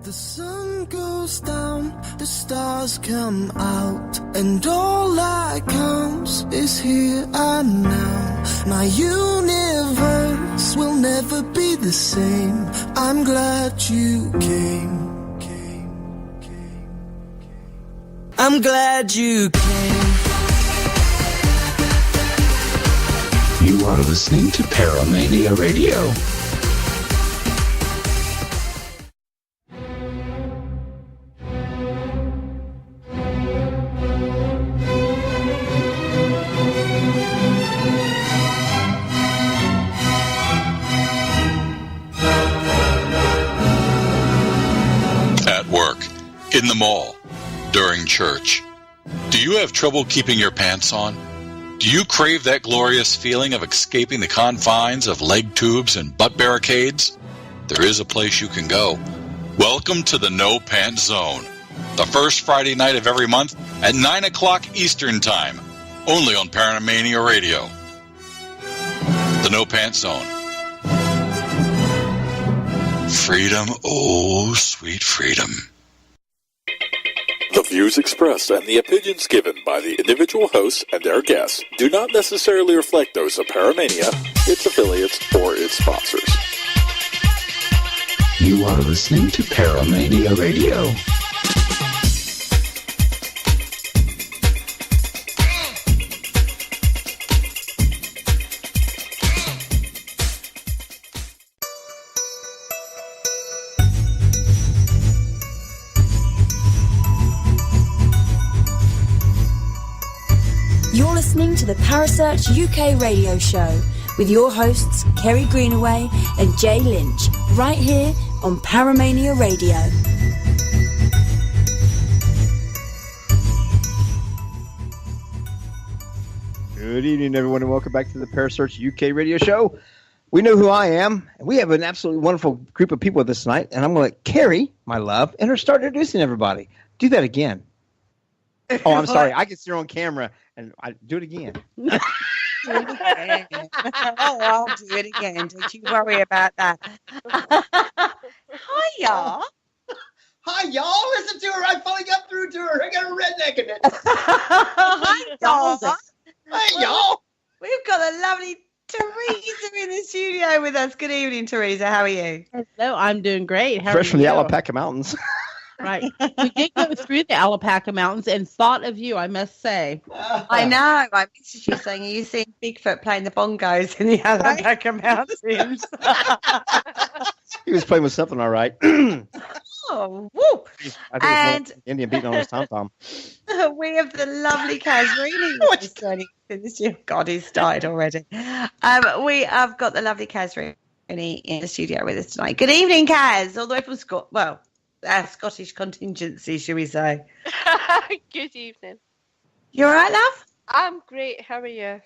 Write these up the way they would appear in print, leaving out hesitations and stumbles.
The sun goes down, the stars come out, and all that counts is here and now. My universe will never be the same. I'm glad you came. I'm glad you came. You are listening to Paranormal Radio. At work, in the mall, during church. Do you have trouble keeping your pants on? Do you crave that glorious feeling of escaping the confines of leg tubes and butt barricades? There is a place you can go. Welcome to the No Pants Zone, the first Friday night of every month at 9 o'clock Eastern Time, only on Paranormal Radio. The No Pants Zone. Freedom, oh sweet freedom. The views expressed and the opinions given by the individual hosts and their guests do not necessarily reflect those of Paramania, its affiliates, or its sponsors. You are listening to Paranormal Radio. You're listening to the Parasearch UK radio show with your hosts Kerry Greenaway and Jay Lynch, right here on Paramania Radio. Good evening, everyone, and welcome back to the Parasearch UK radio show. We know who I am, and we have an absolutely wonderful group of people with us tonight, and I'm going to let Carrie, my love, and her start introducing everybody. Do that again. Oh, I'm sorry. I can see her on camera, and I do it again. Do it again. Oh, I'll do it again. Don't you worry about that. Hiya. Hi, y'all. Listen to her. I finally got through to her. I got a redneck in it. Hi, y'all. Hey, y'all. We've got a lovely Teresa in the studio with us. Good evening, Teresa. How are you? Hello, I'm doing great. How Fresh are from the you? Alpaca Mountains. Right. We did go through the Alpaca Mountains and thought of you, I must say. I know. I messaged you saying, are you seeing Bigfoot playing the bongos in the Alpaca Mountains? He was playing with something, all right. Oh, whoop. I think And it's Indian beating on his tom-tom. we have the lovely Kazrini. God, he's died already. We have got the lovely Kazrini in the studio with us tonight. Good evening, Kaz, all the way from Scotland. Well, our Scottish contingency, shall we say. Good evening. You all right, love? I'm great. How are you?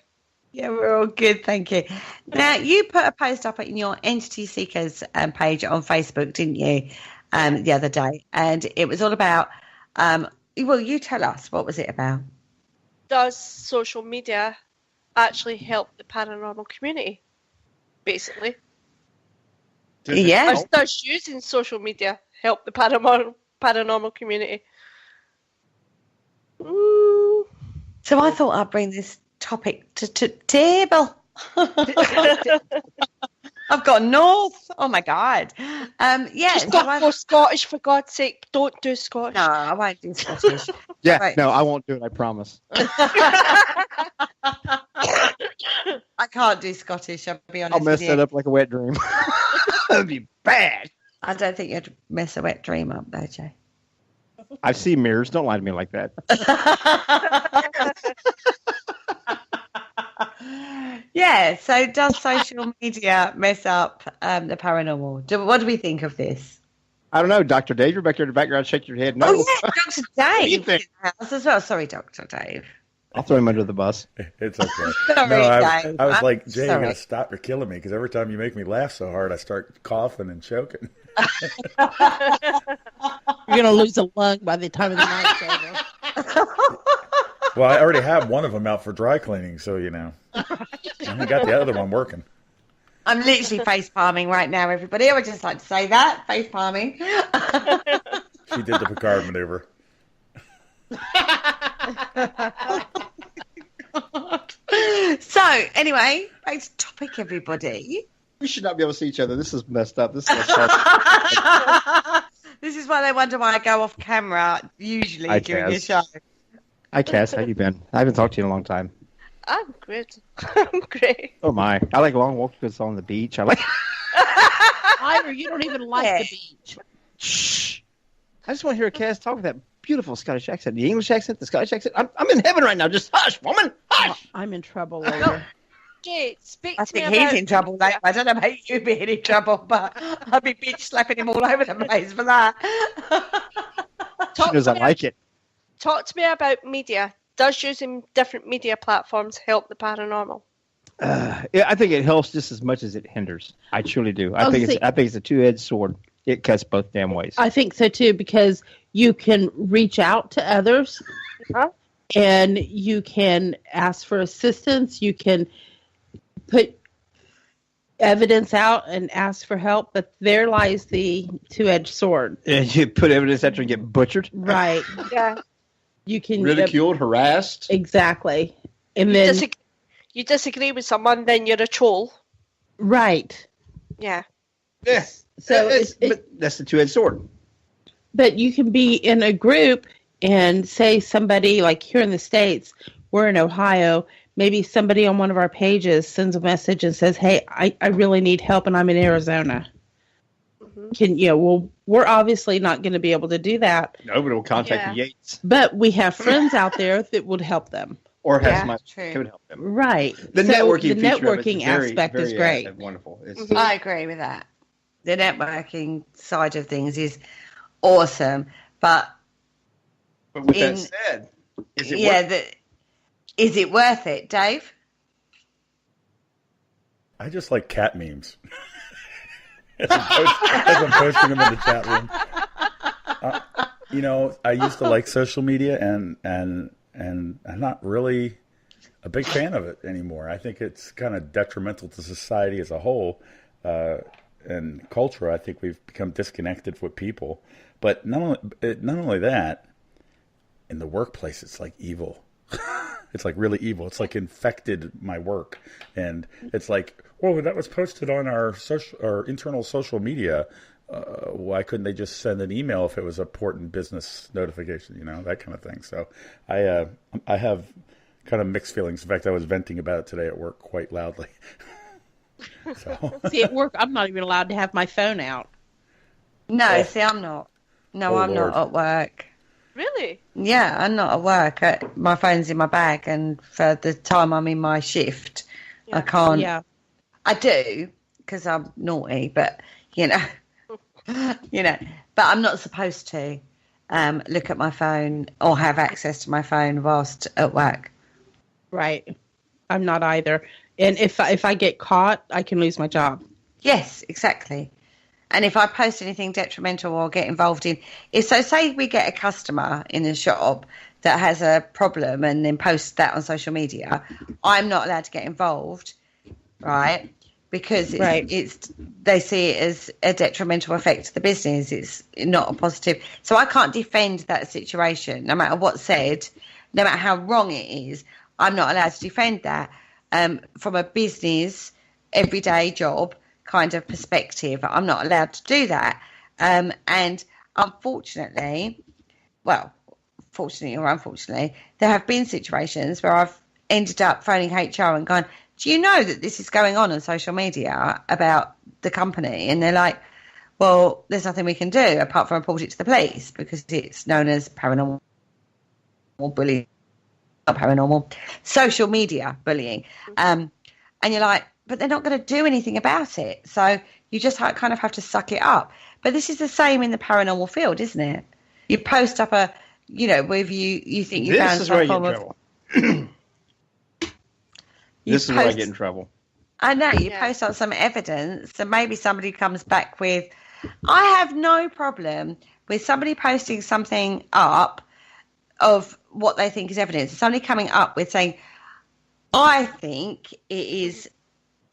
Yeah, we're all good, thank you. Now, you put a post up in your Entity Seekers page on Facebook, didn't you, the other day? And it was all about, well, you tell us, what was it about? Does social media actually help the paranormal community, basically? Yeah. Does using social media help the paranormal community? Ooh. So I thought I'd bring this topic to table. I've got North. Oh my God. Yeah. Just don't go Scottish, for God's sake. Don't do Scottish. No, I won't do Scottish. Yeah, Right. no, I won't do it, I promise. I can't do Scottish, I'll be honest I'll mess with you. that up like a wet dream. That'd be bad. I don't think you'd mess a wet dream up, though, Jay. I see mirrors. Don't lie to me like that. Yeah, so does social media mess up the paranormal? What do we think of this? I don't know, Dr. Dave. You're back there in the background. Shake your head. No. Oh, yeah, Dr. Dave think? in the house as well. Sorry, Dr. Dave. I'll throw him under the bus. It's okay. Sorry, I was Dave. like, Jay, you Sorry. got to stop. You're killing me. Because every time you make me laugh so hard, I start coughing and choking. You're going to lose a lung by the time of the night's over. Well, I already have one of them out for dry cleaning, so, you know. I got the other one working. I'm literally face palming right now, everybody. I would just like to say that. Face palming. She did the Picard maneuver. So, anyway, back to topic, everybody. We should not be able to see each other. This is messed up. This is This is why they wonder why I go off camera usually during the show. Hi, Cass. How you been? I haven't talked to you in a long time. I'm great. I'm great. Oh, my. I like long walks because it's on the beach. I like... Ira, you don't even like the beach. Shh. I just want to hear Cass talk with that beautiful Scottish accent. The English accent, the Scottish accent. I'm in heaven right now. Just hush, woman. Hush. I'm in trouble later. Jay, speak I to me think about... he's in trouble later. I don't know about you being in trouble, but I'll be bitch slapping him all over the place for that. She knows I like it. Talk to me about media. Does using different media platforms help the paranormal? Yeah, I think it helps just as much as it hinders. I truly do. I think it's a two-edged sword. It cuts both damn ways. I think so too, because you can reach out to others, and you can ask for assistance. You can put evidence out and ask for help, but there lies the two-edged sword. And you put evidence out there and get butchered. Right. Yeah. You can ridiculed, harassed. Exactly. And then you disagree with someone, then you're a troll. Right. Yeah. Yeah. So but that's the two-edged sword. But you can be in a group and say somebody, like here in the States, we're in Ohio, maybe somebody on one of our pages sends a message and says, hey, I really need help and I'm in Arizona. We're obviously not going to be able to do that. Nobody will contact the Yates. But we have friends out there that would help them. Or have somebody who would help them. Right. The networking aspect is great. Wonderful. I agree with that. The networking side of things is awesome. But with that said, is it worth it, Dave? I just like cat memes. As I'm posting them in the chat room. I used to like social media, and I'm not really a big fan of it anymore. I think it's kind of detrimental to society as a whole and culture. I think we've become disconnected with people. But not only that, in the workplace, it's like evil. It's like really evil. It's like infected my work, and it's like, whoa, that was posted on our internal social media. Why couldn't they just send an email if it was an important business notification? That kind of thing. So I have kind of mixed feelings. In fact, I was venting about it today at work quite loudly. So. See, at work, I'm not even allowed to have my phone out. No, see, I'm not. No, I'm not at work. Really? Yeah, I'm not at work. My phone's in my bag, and for the time I'm in my shift, I can't. Yeah. I do, because I'm naughty, but, but I'm not supposed to look at my phone or have access to my phone whilst at work. Right. I'm not either. And if I get caught, I can lose my job. Yes, exactly. And if I post anything detrimental or get involved in, say we get a customer in the shop that has a problem and then post that on social media, I'm not allowed to get involved, right? Because they see it as a detrimental effect to the business. It's not a positive. So I can't defend that situation, no matter what's said, no matter how wrong it is. I'm not allowed to defend that from a business, everyday job kind of perspective. I'm not allowed to do that. And unfortunately, fortunately or unfortunately, there have been situations where I've ended up phoning HR and gone, do you know that this is going on social media about the company? And they're like, well, there's nothing we can do apart from report it to the police because it's known as paranormal bullying, not paranormal, social media bullying. And you're like, but they're not going to do anything about it. So you just kind of have to suck it up. But this is the same in the paranormal field, isn't it? You post up whether you think you found some form of... This is where I get in trouble. I know. You post up some evidence and maybe somebody comes back with... I have no problem with somebody posting something up of what they think is evidence. Somebody coming up with saying, I think it is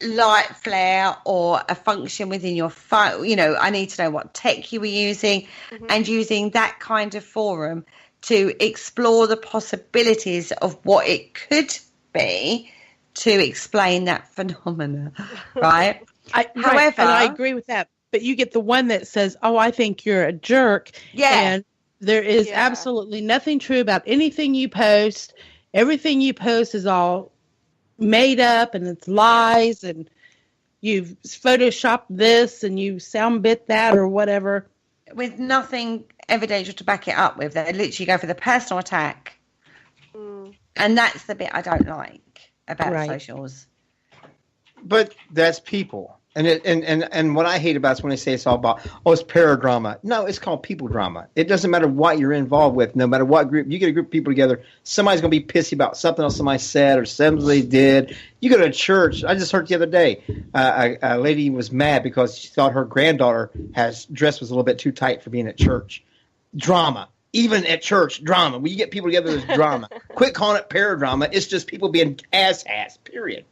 light flare or a function within your phone. You know, I need to know what tech you were using, and using that kind of forum to explore the possibilities of what it could be to explain that phenomena, right? However, and I agree with that. But you get the one that says, "Oh, I think you're a jerk," and there is absolutely nothing true about anything you post. Everything you post is all made up, and it's lies, and you've photoshopped this, and you sound bit that, or whatever, with nothing evidential to back it up with. They literally go for the personal attack, and that's the bit I don't like about socials. But that's people. And what I hate about is when they say it's all about, it's paradrama. No, it's called people drama. It doesn't matter what you're involved with. No matter what group, you get a group of people together, somebody's going to be pissy about something else somebody said or something they did. You go to a church. I just heard the other day, a lady was mad because she thought her granddaughter dress was a little bit too tight for being at church. Drama. Even at church, drama. When you get people together, there's drama. Quit calling it paradrama. It's just people being ass, period.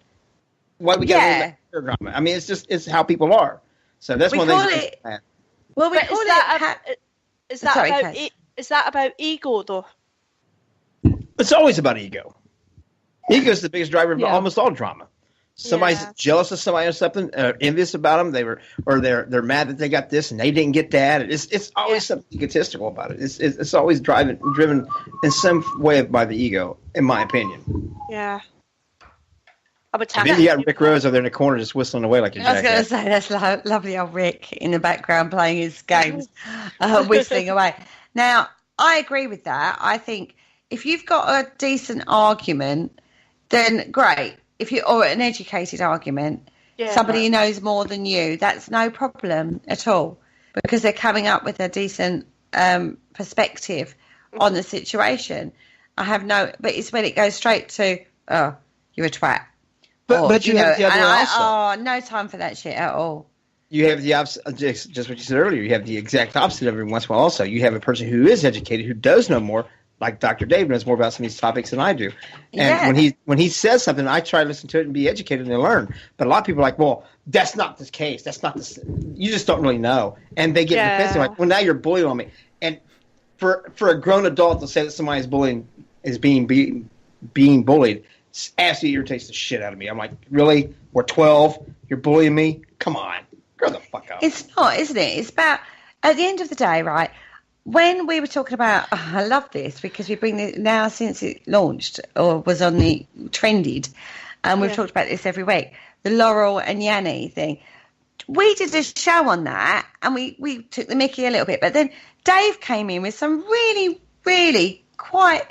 Why we got paradrama? I mean, it's how people are. So that's one thing. Well, we call it. Is that about ego though? It's always about ego. Ego is the biggest driver of almost all drama. Somebody's jealous of somebody or something, envious about them. They're mad that they got this and they didn't get that. It's always something egotistical about it. It's always driven in some way by the ego, in my opinion. Yeah. And then you got Rick Rose over there in the corner just whistling away like a jackass. I was going to say, that's lovely old Rick in the background playing his games, whistling away. Now, I agree with that. I think if you've got a decent argument, then great. Or an educated argument, somebody who knows more than you, that's no problem at all, because they're coming up with a decent perspective on the situation. But it's when it goes straight to, oh, you're a twat. But you have the other also. No time for that shit at all. You have the opposite, just what you said earlier. You have the exact opposite every once in a while. Also, you have a person who is educated, who does know more, like Dr. Dave knows more about some of these topics than I do. And when he says something, I try to listen to it and be educated and learn. But a lot of people are like, well, that's not the case. That's not the. You just don't really know, and they get defensive. Like, well, now you're bullying on me. And for a grown adult to say that somebody is being bullied. Absolutely irritates the shit out of me. I'm like, really? We're 12. You're bullying me? Come on. Grow the fuck up. It's not, isn't it? It's about, at the end of the day, right, when we were talking about, I love this because we bring it now since it launched or was on the trended, and we've talked about this every week, the Laurel and Yanni thing. We did a show on that, and we took the mickey a little bit, but then Dave came in with some really, really quite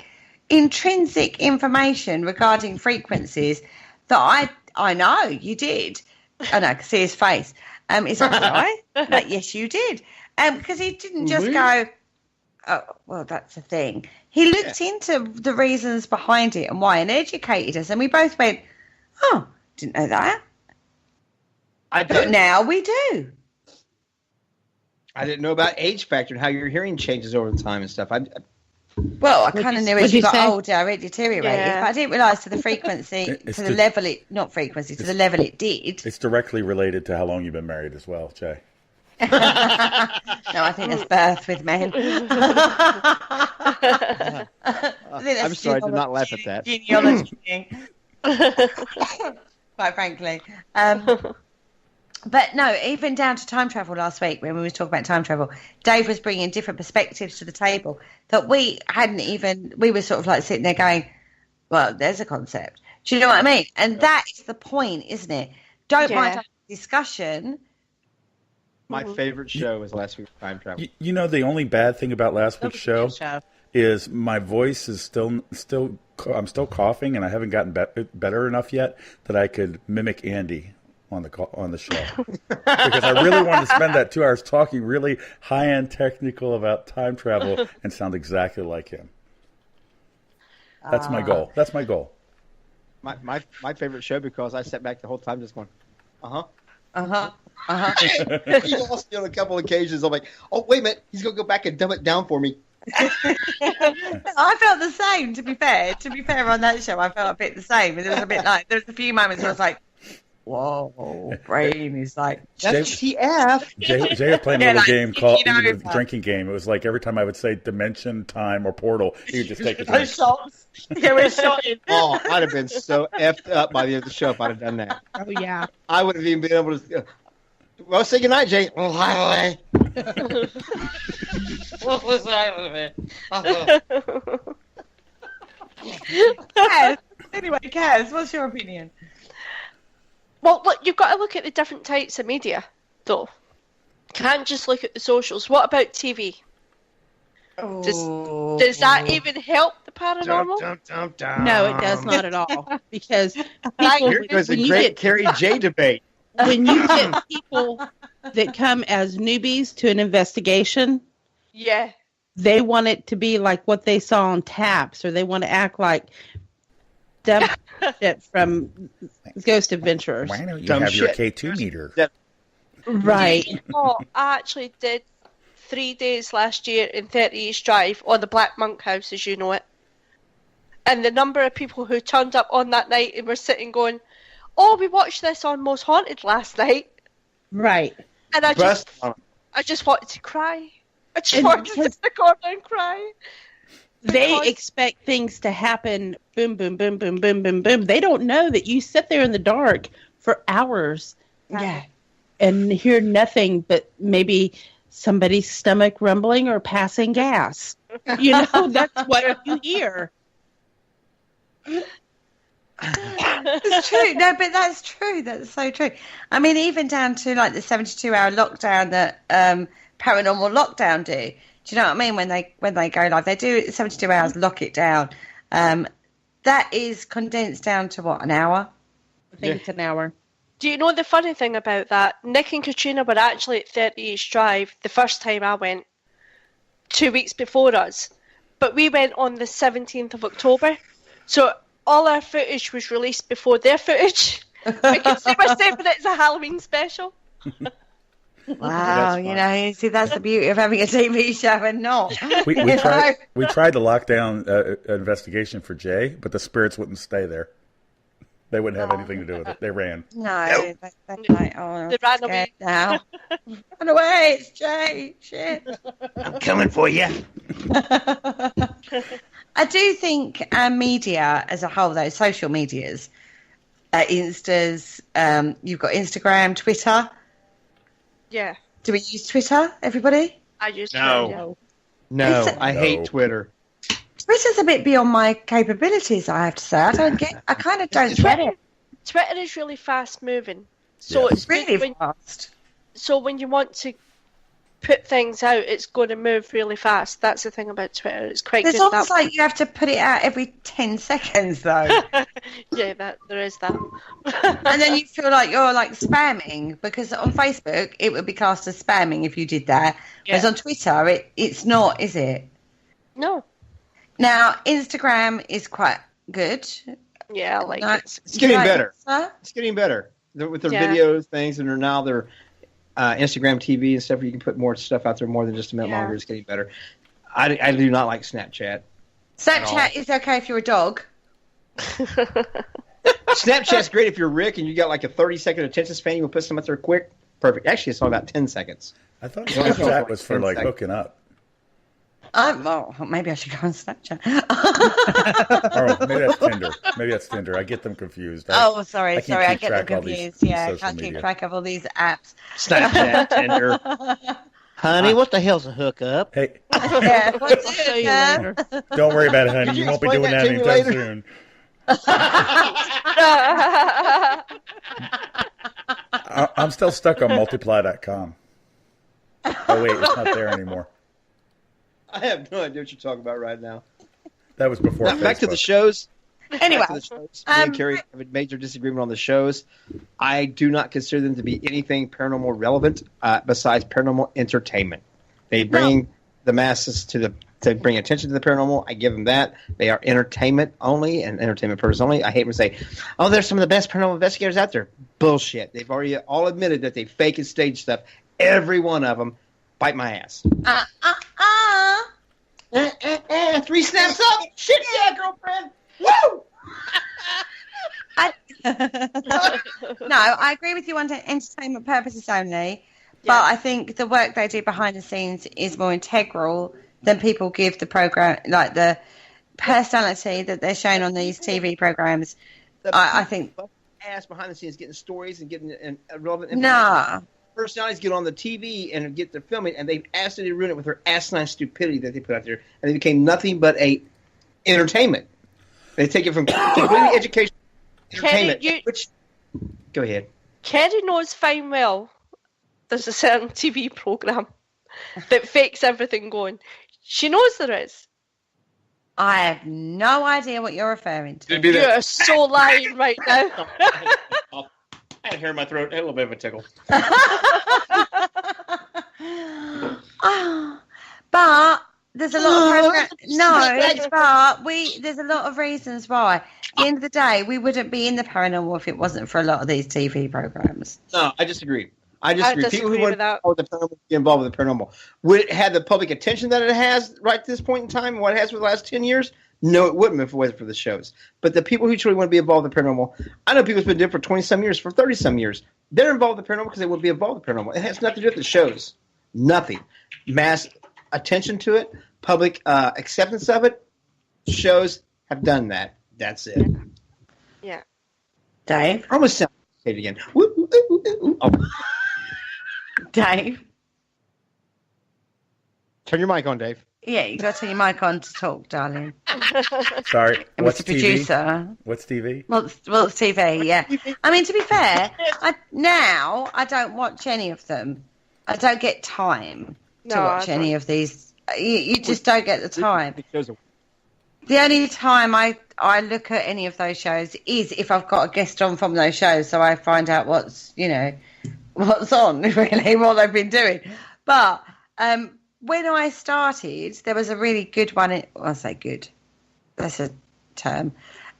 intrinsic information regarding frequencies that I know you did. I know, I can see his face. Is that right? Like, yes, you did. Because he didn't just go, oh, well, that's a thing. He looked into the reasons behind it and why, and educated us. And we both went, oh, didn't know that. But now we do. I didn't know about age factor and how your hearing changes over the time and stuff. Well, I kind of knew as you got older, it deteriorated, but I didn't realise to the frequency, to the level it did. It's directly related to how long you've been married as well, Jay. No, I think that's birth with men. I'm sorry, I did not laugh at that. Genealogy thing. Quite frankly. But no, even down to time travel last week when we were talking about time travel, Dave was bringing different perspectives to the table that we were sort of like sitting there going, well, there's a concept. Do you know what I mean? And that is the point, isn't it? Don't mind the discussion. My favorite show was last week's time travel. You know, the only bad thing about last week's show is my voice is still I'm still coughing, and I haven't gotten better enough yet that I could mimic Andy on the show, because I really wanted to spend that 2 hours talking really high-end technical about time travel and sound exactly like him. That's my goal. That's my goal. My favorite show, because I sat back the whole time just going, you lost me on a couple occasions. I'm like, oh, wait a minute, he's gonna go back and dumb it down for me. I felt the same. To be fair on that show, I felt a bit the same. There was a bit like, there was a few moments where I was like, whoa, brain is like, that's TF. Jay was playing a little game called the drinking game. It was like every time I would say dimension, time, or portal, he would just take a drink. we're shotting. Oh, I'd have been so effed up by the end of the show if I'd have done that. Oh, yeah. I would have even been able to. Well, say goodnight, Jay. What was that? Kaz, anyway, Kaz, what's your opinion? Well, look, you've got to look at the different types of media, though. Can't just look at the socials. What about TV? Does that even help the paranormal? No, it does not at all. Because people, here goes a great Carrie J debate. When you get people that come as newbies to an investigation, yeah, they want it to be like what they saw on Taps, or they want to act like dumb shit from Ghost Adventurers. Why don't you have your K2 meter? Right. Oh, I actually did 3 days last year in 30 East Drive on the Black Monk House, as you know it. And the number of people who turned up on that night and were sitting going, oh, we watched this on Most Haunted last night. Right. And I just wanted to cry. I just wanted to sit in the corner and cry. They expect things to happen, boom, boom, boom, boom, boom, boom, boom. They don't know that you sit there in the dark for hours and hear nothing but maybe somebody's stomach rumbling or passing gas. You know, that's what you hear. It's true. No, but that's true. That's so true. I mean, even down to like the 72-hour lockdown that Paranormal Lockdown do. Do you know what I mean? When they go live, they do 72 hours, lock it down. That is condensed down to what, an hour? I think it's an hour. Do you know the funny thing about that? Nick and Katrina were actually at 30 East Drive the first time I went, 2 weeks before us. But we went on the 17th of October. So all our footage was released before their footage. Because they were saying that it's a Halloween special. Wow, you know, see, that's the beauty of having a TV show and not. We tried the lockdown investigation for Jay, but the spirits wouldn't stay there. They wouldn't have anything to do with it. They ran. No, that's like, oh, they ran away now. Run away, it's Jay. Shit. I'm coming for you. I do think media as a whole, though, social medias, Instas, you've got Instagram, Twitter. Yeah. Do we use Twitter, everybody? I use No, I hate Twitter. Twitter's a bit beyond my capabilities, I have to say. I kind of don't get it. Twitter is really fast moving. So it's really fast. So when you want to put things out, it's going to move really fast. That's the thing about Twitter. It's quite It's good. almost like you have to put it out every 10 seconds, though. Yeah, there is that. And then you feel like you're like spamming, because on Facebook it would be classed as spamming if you did that. Yeah. Whereas on Twitter it's not, is it? No. Now Instagram is quite good. Yeah, I like it. It's getting better. It's getting better with their videos, things, and now they're Instagram TV and stuff where you can put more stuff out there more than just a minute longer. It's getting better. I do not like Snapchat. Snapchat is okay if you're a dog. Snapchat's great if you're Rick and you got like a 30-second attention span. You can put something out there quick. Perfect. Actually, it's all about 10 seconds. I thought Snapchat was for like hooking up. Well, maybe I should go on Snapchat. Oh, maybe that's Tinder. I get them confused. Sorry. I get them confused. Yeah, I can't keep track of all these apps. Snapchat, Tinder. Honey, what the hell's a hookup? Hey. Yeah, what's it? Don't worry about it, honey. You won't be doing that anytime soon. I'm still stuck on multiply.com. Oh, wait, it's not there anymore. I have no idea what you're talking about right now. That was before Facebook. Back to the shows. Anyway. Me and Carrie have a major disagreement on the shows. I do not consider them to be anything paranormal relevant besides paranormal entertainment. They bring the masses to bring attention to the paranormal. I give them that. They are entertainment only and entertainment purpose only. I hate when they say, oh, there's some of the best paranormal investigators out there. Bullshit. They've already all admitted that they fake and stage stuff. Every one of them. Bite my ass. 3 snaps up. Shit, yeah, girlfriend. Woo! No, I agree with you on entertainment purposes only, but I think the work they do behind the scenes is more integral than people give the program, like the personality that they're shown on these TV programs. I think ass behind the scenes getting stories and getting relevant information. Nah. Personalities get on the TV and get the filming, and they've absolutely ruined it with their asinine stupidity that they put out there, and they became nothing but a entertainment. They take it from completely education to entertainment. Go ahead. Kerry knows fine well there's a certain TV program that fakes everything going. She knows there is. I have no idea what you're referring to. You are so lying right now. I had hair in my throat. I had a little bit of a tickle. But there's a lot of there's a lot of reasons why. At the end of the day, we wouldn't be in the paranormal if it wasn't for a lot of these TV programs. No, I disagree. People who want to get involved with the paranormal, would it have the public attention that it has right at this point in time, and what it has for the last 10 years? No, it wouldn't if it wasn't for the shows. But the people who truly want to be involved in the paranormal, I know people who've been doing it for 20-some years, for 30-some years. They're involved in the paranormal because they want to be involved in the paranormal. It has nothing to do with the shows. Nothing. Mass attention to it, public acceptance of it, shows have done that. That's it. Yeah. Dave? I almost sound it again. Oh. Dave? Turn your mic on, Dave. Yeah, you got to turn your mic on to talk, darling. Sorry, what's Mr. TV? Producer. What's TV? Well, it's TV, yeah. I mean, to be fair, I don't watch any of them. I don't get time to watch any of these. You just don't get the time. The only time I look at any of those shows is if I've got a guest on from those shows, so I find out what's on, really, what they've been doing. But when I started, there was a really good one. I say good. That's a term.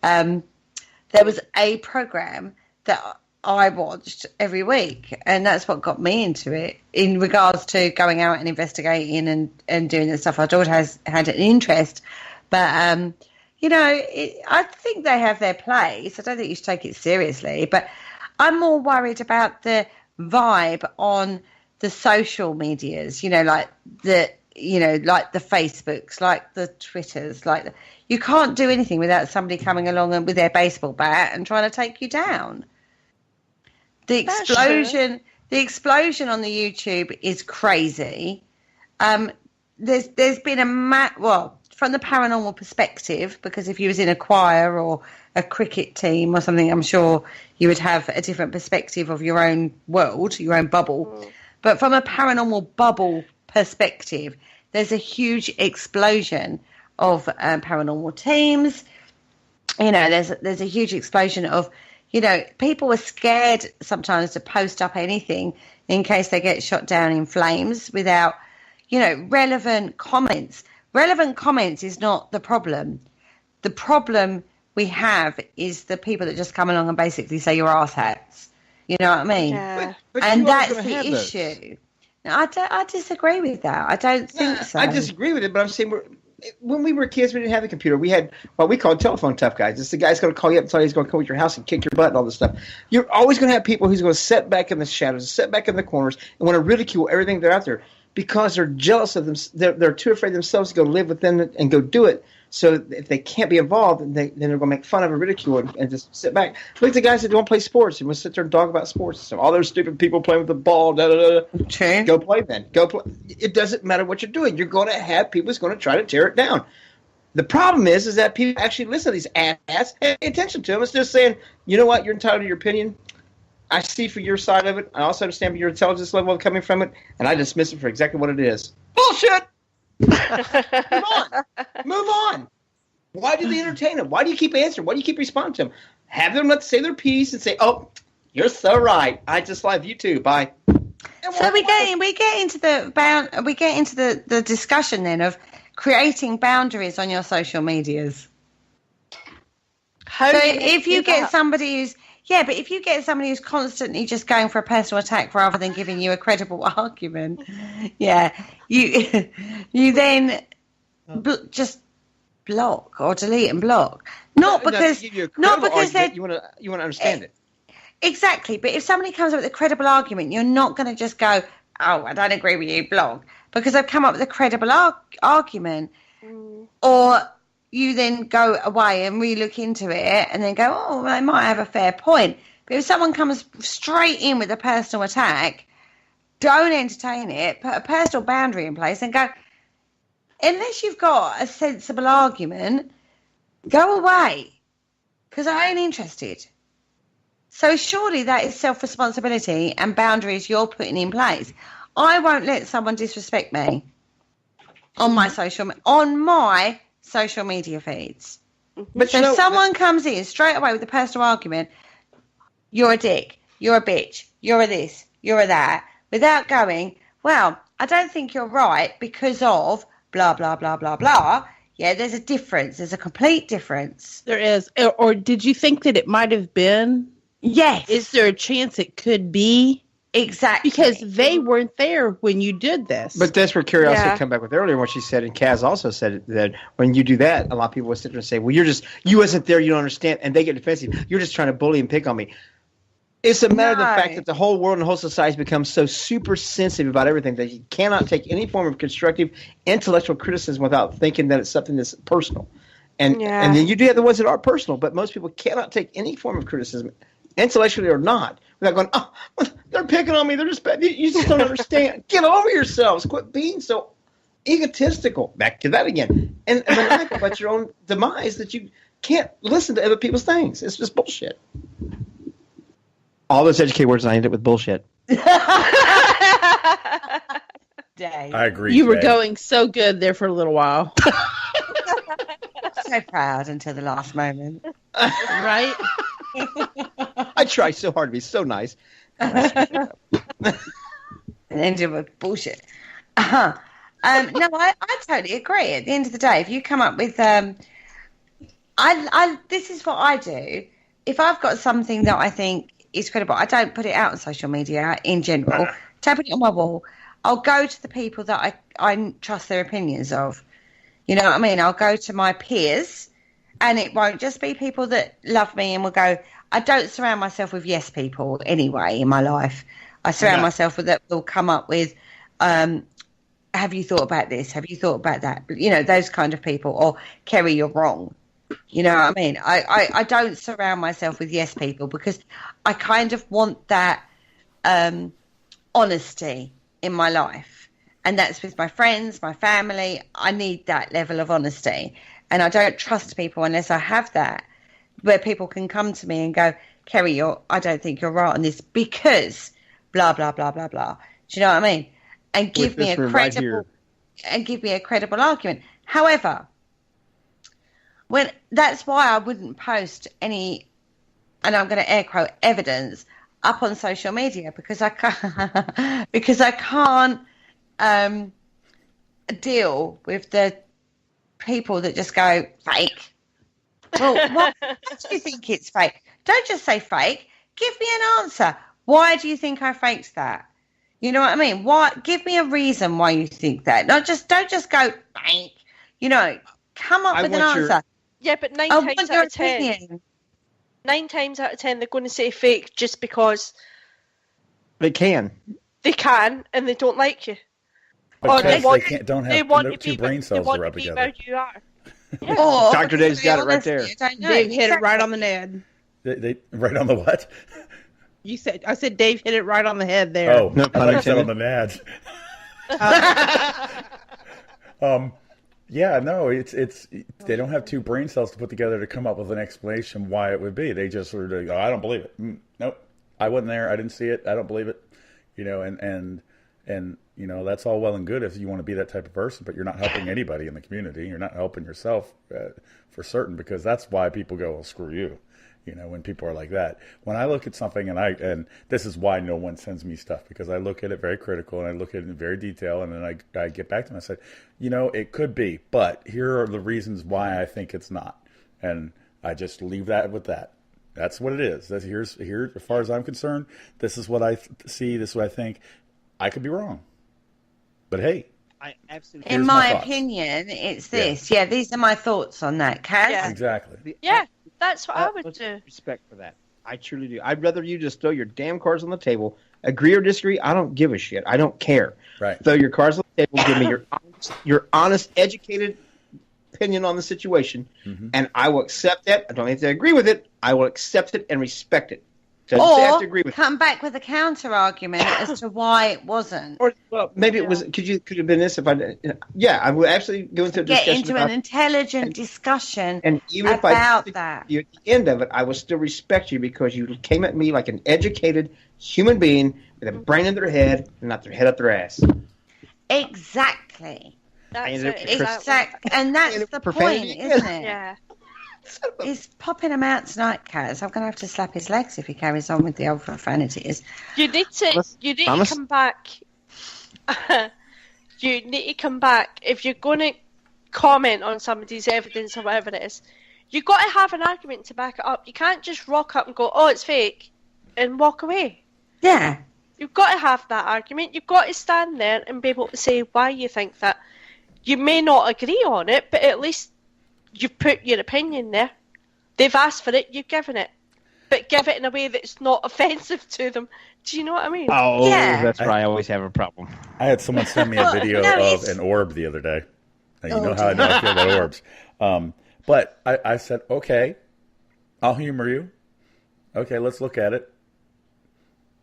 There was a program that I watched every week, and that's what got me into it in regards to going out and investigating and doing the stuff. I'd always had an interest, but I think they have their place. I don't think you should take it seriously, but I'm more worried about the vibe on the social medias, like the Facebooks, like the Twitters, you can't do anything without somebody coming along and with their baseball bat and trying to take you down. The explosion on the YouTube is crazy. There's been from the paranormal perspective, because if you was in a choir or a cricket team or something, I'm sure you would have a different perspective of your own world, your own bubble. Mm. But from a paranormal bubble perspective, there's a huge explosion of paranormal teams. There's a huge explosion of, people are scared sometimes to post up anything in case they get shot down in flames without, relevant comments. Relevant comments is not the problem. The problem we have is the people that just come along and basically say you're arse-hats. You know what I mean? Yeah. But and that's the issue. No, I disagree with that. I don't think so. I disagree with it, but I'm saying when we were kids, we didn't have a computer. We had what we called telephone tough guys. It's the guy's going to call you up and tell you he's going to come to your house and kick your butt and all this stuff. You're always going to have people who's going to sit back in the shadows, sit back in the corners, and want to ridicule everything that's out there because they're jealous of them. They're too afraid themselves to go live within it and go do it. So if they can't be involved, then they're going to make fun of and ridicule and just sit back. Look at the guys that don't play sports and will sit there and talk about sports. So all those stupid people playing with the ball, Okay. Go play then. Go play. It doesn't matter what you're doing. You're going to have people who's going to try to tear it down. The problem is that people actually listen to these ass, pay attention to them. It's just saying, you know what, you're entitled to your opinion. I see for your side of it. I also understand your intelligence level coming from it, and I dismiss it for exactly what it is. Bullshit! Move on. Why do they entertain them? Why do you keep answering? Why do you keep responding to them? Have them let's say their piece and say, "Oh, you're so right. I just love you too. Bye." So we get into the discussion then of creating boundaries on your social medias. If you get somebody who's constantly just going for a personal attack rather than giving you a credible argument, you then just block or delete and block. Not because they're, you want to understand it. Exactly. But if somebody comes up with a credible argument, you're not going to just go, oh, I don't agree with you, block, because they've come up with a credible argument. Or you then go away and re-look into it and then go, oh, well, they might have a fair point. But if someone comes straight in with a personal attack, don't entertain it. Put a personal boundary in place and go, unless you've got a sensible argument, go away, because I ain't interested. So surely that is self-responsibility and boundaries you're putting in place. I won't let someone disrespect me on my social media feeds. But so if someone comes in straight away with a personal argument, you're a dick, you're a bitch, you're a this, you're a that, without going, well, I don't think you're right because of blah, blah, blah, blah, blah. Yeah, there's a difference. There's a complete difference. There is. Or did you think that it might have been? Yes. Is there a chance it could be? Exactly. Because they weren't there when you did this. But that's where Carrie also come back with earlier when she said, and Kaz also said that when you do that, a lot of people will sit there and say, well, you wasn't there, you don't understand, and they get defensive. You're just trying to bully and pick on me. It's a matter of the fact that the whole world and the whole society has become so super sensitive about everything that you cannot take any form of constructive intellectual criticism without thinking that it's something that's personal. And then you do have the ones that are personal, but most people cannot take any form of criticism, intellectually or not, without going, oh, they're picking on me. They're just bad. You just don't understand. Get over yourselves. Quit being so egotistical. Back to that again. And maniacal about your own demise that you can't listen to other people's things. It's just bullshit. All those educated words, I ended with bullshit. I agree. You were going so good there for a little while. So proud until the last moment. Right? I try so hard to be so nice. And ended with bullshit. No, I totally agree. At the end of the day, if you come up with, this is what I do. If I've got something that I think is credible, I don't put it out on social media in general. Don't put it on my wall. I'll go to the people that I trust their opinions of. You know what I mean? I'll go to my peers, and it won't just be people that love me and will go. I don't surround myself with yes people anyway in my life. I surround myself with that will come up with, have you thought about this? Have you thought about that? You know, those kind of people. Or, Kerry, you're wrong. You know what I mean? I don't surround myself with yes people because I kind of want that honesty in my life. And that's with my friends, my family. I need that level of honesty. And I don't trust people unless I have that, where people can come to me and go, Kerry, I don't think you're right on this because blah, blah, blah, blah, blah. Do you know what I mean? And give me a credible argument. However, that's why I wouldn't post any, and I'm going to air quote, evidence up on social media because I can't deal with the people that just go fake. Well, why do you think it's fake? Don't just say fake. Give me an answer. Why do you think I faked that? You know what I mean? Give me a reason why you think that. Don't just go fake. You know, come up with an answer. Yeah, but 9 times out of 10, 9 times out of 10, they're going to say fake just because they can. They can, and they don't like you. Or they don't have two brain cells to rub together. Where you are. Yeah. Oh, Dr. Dave's got it right there. Dave hit it right on the head. They right on the what? I said Dave hit it right on the head there. Oh, no, I said on the nads. Yeah, no, it's they don't have two brain cells to put together to come up with an explanation why it would be. They just sort of go, I don't believe it. Nope, I wasn't there. I didn't see it. I don't believe it. You know, and you know, that's all well and good if you want to be that type of person, but you're not helping anybody in the community. You're not helping yourself for certain, because that's why people go, well, screw you. You know, when people are like that. When I look at something, and this is why no one sends me stuff, because I look at it very critical and I look at it in very detail, and then I get back to them and I say, you know, it could be, but here are the reasons why I think it's not. And I just leave that with that. That's what it is. Here, as far as I'm concerned, this is what I see, this is what I think. I could be wrong. But hey, I absolutely. In my opinion, it's this. Yeah, these are my thoughts on that, Kaz. Yeah. Exactly. Yeah, that's what I would do. Respect for that. I truly do. I'd rather you just throw your damn cards on the table. Agree or disagree, I don't give a shit. I don't care. Right. Throw your cards on the table. Give me your honest, educated opinion on the situation, and I will accept that. I don't have to agree with it. I will accept it and respect it. So I have to agree with come back with a counter argument as to why it wasn't. Or well, maybe it was. Could have been this if I? Yeah, I would actually go into a discussion. Get into an intelligent discussion and even about if that. You, at the end of it, I will still respect you because you came at me like an educated human being with a brain in their head and not their head up their ass. Exactly. That's Exactly. And that's the point, isn't it? Yeah. He's popping him out tonight, Kaz. I'm going to have to slap his legs if he carries on with the old profanities. You need to come back. You need to come back. If you're going to comment on somebody's evidence or whatever it is, you've got to have an argument to back it up. You can't just rock up and go, oh, it's fake, and walk away. Yeah. You've got to have that argument. You've got to stand there and be able to say why you think that. You may not agree on it, but at least you've put your opinion there. They've asked for it, you've given it. But give it in a way that's not offensive to them. Do you know what I mean? Oh, yeah. That's where I always have a problem. I had someone send me a video of an orb the other day. And you know how I know I feel about orbs. But I said, okay, I'll humor you. Okay, let's look at it.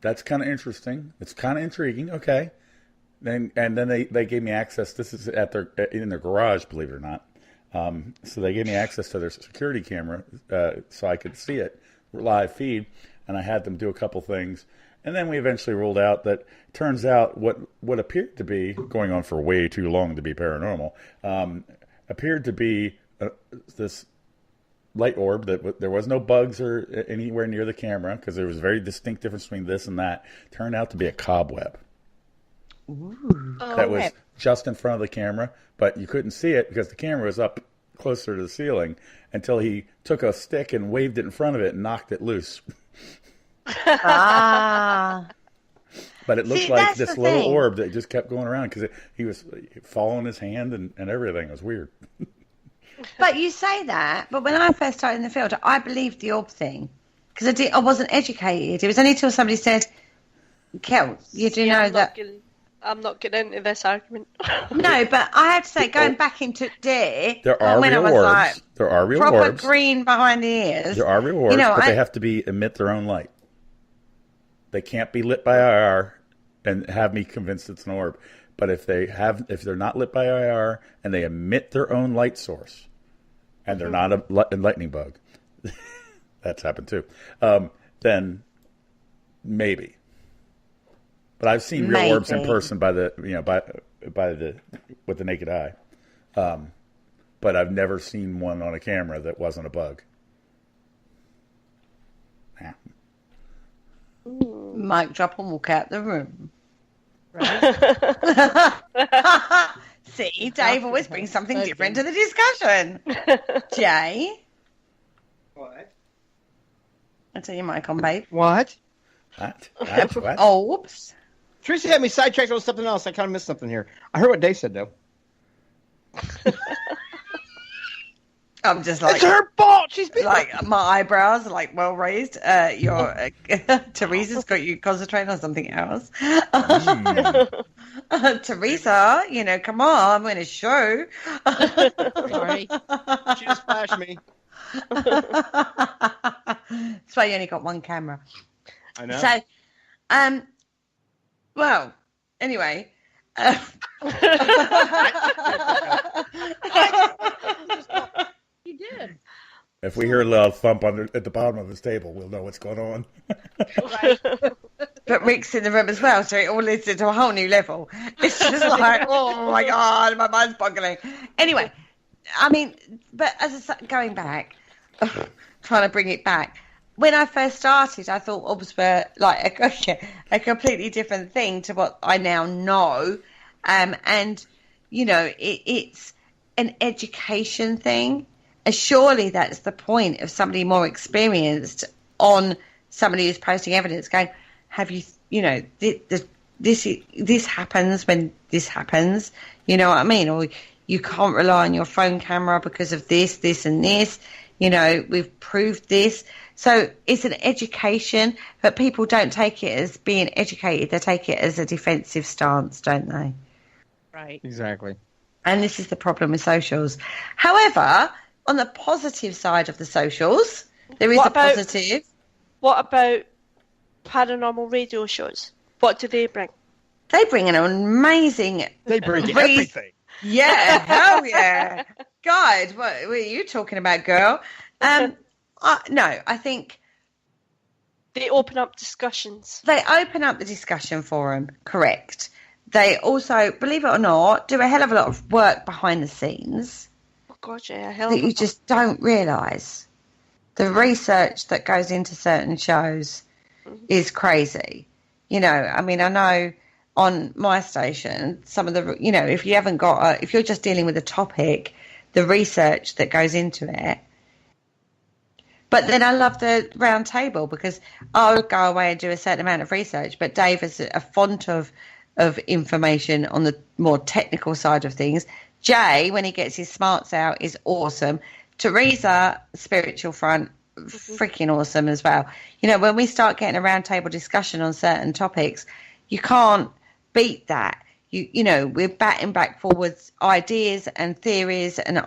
That's kind of interesting. It's kind of intriguing. Okay. And then they gave me access. This is in their garage, believe it or not. So they gave me access to their security camera so I could see it, live feed, and I had them do a couple things. And then we eventually ruled out that turns out what appeared to be, going on for way too long to be paranormal, appeared to be this light orb that there was no bugs or anywhere near the camera because there was a very distinct difference between this and that. Turned out to be a cobweb. Ooh. That was just in front of the camera, but you couldn't see it because the camera was up closer to the ceiling until he took a stick and waved it in front of it and knocked it loose. Ah. But it looked like this little orb that just kept going around because he was following his hand and everything. It was weird. But you say that, but when I first started in the field, I believed the orb thing because I wasn't educated. It was only until somebody said, Kel, you do know that... I'm not getting into this argument. No, but I have to say, going back into there, there are real orbs. Like, there are real proper orbs. Green behind the ears. There are real orbs, but they have to emit their own light. They can't be lit by IR and have me convinced it's an orb. But if they're not lit by IR and they emit their own light source, and they're not a lightning bug, that's happened too. Then maybe. But I've seen real orbs in person with the naked eye. But I've never seen one on a camera that wasn't a bug. Yeah. Mic drop and walk out the room. Right? See, Dave always brings something different to the discussion. Jay? What? I tell your mic on, babe. What? What? Oh, whoops. Tracy had me sidetracked on something else. I kind of missed something here. I heard what Dave said, though. I'm just like... It's her fault! She's been... Like, my eyebrows are, like, well raised. Teresa's got you concentrating on something else. Teresa, come on, I'm in a show. Sorry. She just flashed me. That's why you only got one camera. I know. So, well, anyway. You did. If we hear a loud thump at the bottom of this table, we'll know what's going on. Right. But Rick's in the room as well, so it all leads to a whole new level. It's just like, oh my God, my mind's boggling. Anyway, I mean, but going back, trying to bring it back. When I first started, I thought orbs were like a completely different thing to what I now know. And, it's an education thing. And surely that's the point of somebody more experienced on somebody who's posting evidence going, have you, this happens when this happens. You know what I mean? Or you can't rely on your phone camera because of this, and this. You know, we've proved this. So it's an education, but people don't take it as being educated. They take it as a defensive stance, don't they? Right. Exactly. And this is the problem with socials. However, on the positive side of the socials, there is positive. What about paranormal radio shows? What do they bring? They bring an amazing... They bring everything. Yeah, hell yeah. God, what are you talking about, girl? No, I think... They open up discussions. They open up the discussion forum, correct. They also, believe it or not, do a hell of a lot of work behind the scenes. Oh, God, yeah. Hell that you just don't realise. The research that goes into certain shows is crazy. You know, I mean, I know on my station, some of the, you know, if you haven't got, if you're just dealing with a topic, the research that goes into it. But then I love the round table because I'll go away and do a certain amount of research, but Dave is a font of information on the more technical side of things. Jay, when he gets his smarts out, is awesome. Teresa, spiritual front, freaking awesome as well. You know, when we start getting a round table discussion on certain topics, you can't beat that. You know, we're batting back forwards ideas and theories and,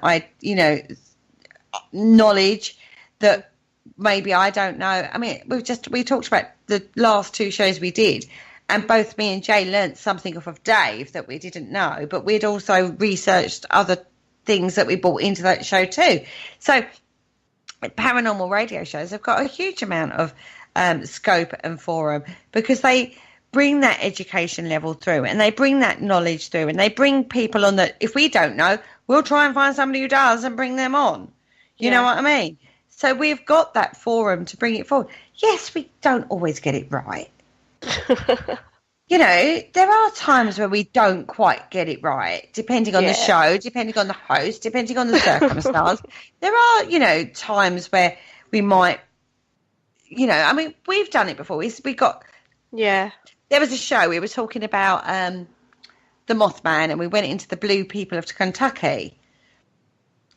knowledge that maybe I don't know. I mean, we talked about the last two shows we did, and both me and Jay learnt something off of Dave that we didn't know, but we'd also researched other things that we brought into that show too. So paranormal radio shows have got a huge amount of scope and forum because they bring that education level through and they bring that knowledge through and they bring people on that if we don't know, we'll try and find somebody who does and bring them on. You know what I mean? So we've got that forum to bring it forward. Yes, we don't always get it right. You know, there are times where we don't quite get it right, depending on the show, depending on the host, depending on the circumstance. There are, you know, times where we might, you know, I mean, we've done it before. We got... Yeah. There was a show, we were talking about the Mothman, and we went into the blue people of Kentucky.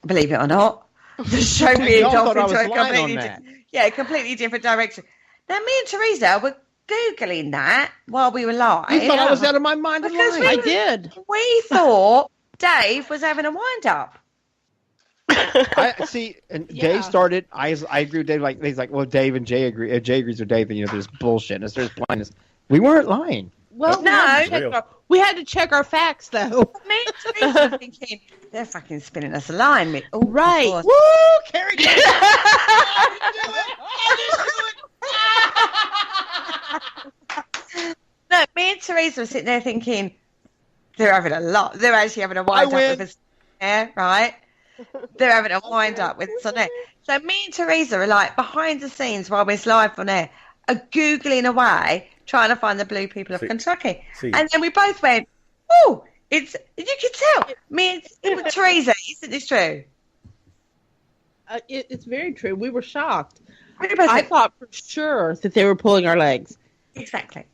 Believe it or not. The show veered off into a completely different direction. Now, me and Teresa were Googling that while we were live. You thought I was out of my mind and lying. I did. We thought Dave was having a wind-up. I see, and Dave started. I agree with Dave. Like he's like, well, Dave and Jay agree. If Jay agrees with Dave, then you know there's bullshit. There's blindness. We weren't lying. Well, no, we had to check our facts though. Me and Teresa were thinking they're fucking spinning us a line. Oh, right? Woo, Carrie! No, me and Teresa were sitting there thinking they're having a lot. They're actually having a wind up with us. Yeah, right. They're having a wind up with us on air. So me and Teresa are like behind the scenes while we're live on air, are Googling away, trying to find the blue people of Kentucky. And then we both went, oh, you can tell. Me and Teresa, isn't this true? It's very true. We were shocked. I thought for sure that they were pulling our legs. Exactly.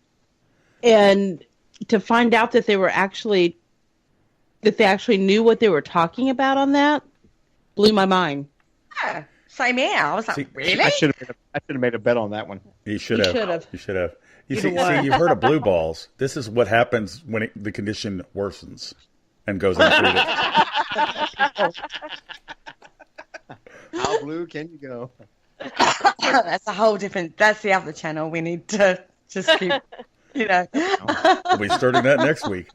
And to find out that they actually knew what they were talking about on that blew my mind. Yeah, same here. I was like, really? I should have made a bet on that one. You should have. You see, you've heard of blue balls. This is what happens when the condition worsens and goes untreated. How blue can you go? That's a whole different. That's the other channel. We need to just keep. You know. We'll be starting that next week.